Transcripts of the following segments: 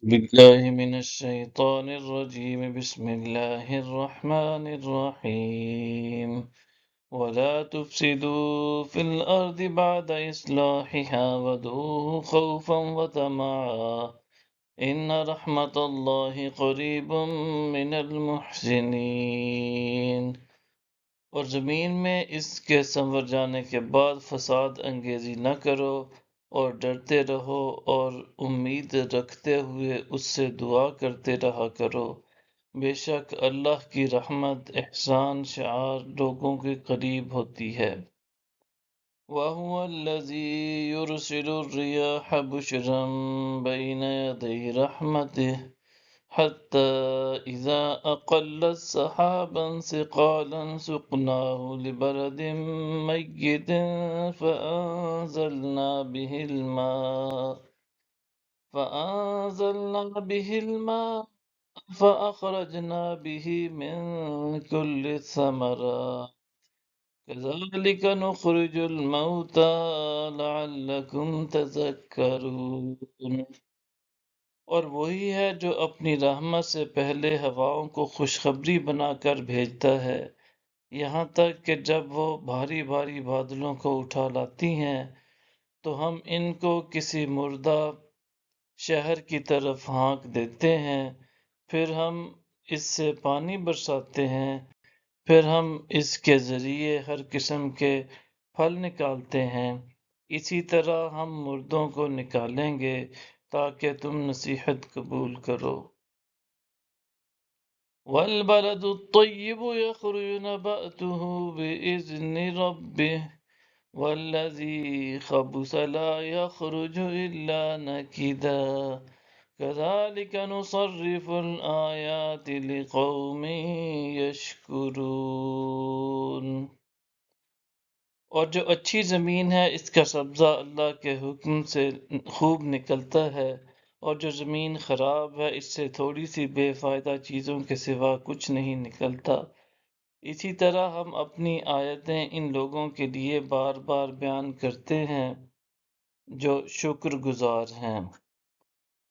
بالله من الشيطان الرجيم بسم الله الرحمن الرحيم ولا تفسدوا في الأرض بعد إصلاحها وادعوه خوفا وطمعا إن رحمة الله قريب من المحسنين۔ اور زمین میں اس کے سنور جانے کے بعد فساد انگیزی نہ کرو اور ڈرتے رہو اور امید رکھتے ہوئے اس سے دعا کرتے رہا کرو، بے شک اللہ کی رحمت احسان شعار لوگوں کے قریب ہوتی ہے۔ وَهُوَ الَّذِي يُرْسِلُ الرِّيَاحَ بُشْرًا بَيْنَ يَدَيْ رَحْمَتِهِ حتى إذا أقلت سحابا ثقالا سقناه لبلد ميت فأنزلنا به الماء فأخرجنا به من كل الثمرات كذلك نخرج الموتى لعلكم تذكرون۔ اور وہی ہے جو اپنی رحمت سے پہلے ہواؤں کو خوشخبری بنا کر بھیجتا ہے، یہاں تک کہ جب وہ بھاری بھاری بادلوں کو اٹھا لاتی ہیں تو ہم ان کو کسی مردہ شہر کی طرف ہانک دیتے ہیں، پھر ہم اس سے پانی برساتے ہیں، پھر ہم اس کے ذریعے ہر قسم کے پھل نکالتے ہیں، اسی طرح ہم مردوں کو نکالیں گے تاکہ تم نصیحت قبول کرو۔ وَالْبَلَدُ الطَّيِّبُ يَخْرُجُ نَبَاتُهُ بِإِذْنِ رَبِّهِ وَالَّذِي خَبُثَ لَا يَخْرُجُ إِلَّا نَكِدًا كَذَلِكَ نُصَرِّفُ الْآيَاتِ لِقَوْمٍ يَشْكُرُونَ۔ اور جو اچھی زمین ہے اس کا سبزہ اللہ کے حکم سے خوب نکلتا ہے، اور جو زمین خراب ہے اس سے تھوڑی سی بے فائدہ چیزوں کے سوا کچھ نہیں نکلتا۔ اسی طرح ہم اپنی آیتیں ان لوگوں کے لیے بار بار بیان کرتے ہیں جو شکر گزار ہیں۔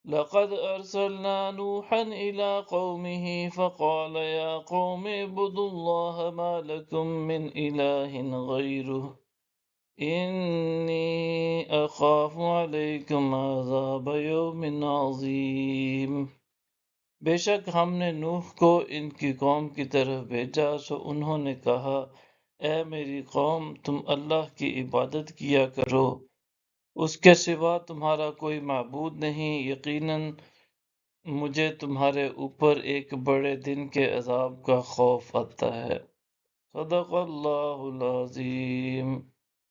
لَقَدْ أَرْسَلْنَا نُوحًا إِلَىٰ قَوْمِهِ فَقَالَ يَا قَوْمِ اعْبُدُوا اللَّهَ مَا لَكُم مِّنْ إِلَٰهٍ غَيْرُهُ إِنِّي أَخَافُ عَلَيْكُمْ عَذَابَ يَوْمٍ عَظِيمٍ۔ بے شک ہم نے نوح کو ان کی قوم کی طرف بھیجا، سو انہوں نے کہا، اے میری قوم، تم اللہ کی عبادت کیا کرو، اس کے سوا تمہارا کوئی معبود نہیں، یقیناً مجھے تمہارے اوپر ایک بڑے دن کے عذاب کا خوف آتا ہے۔ صدق اللہ العظیم۔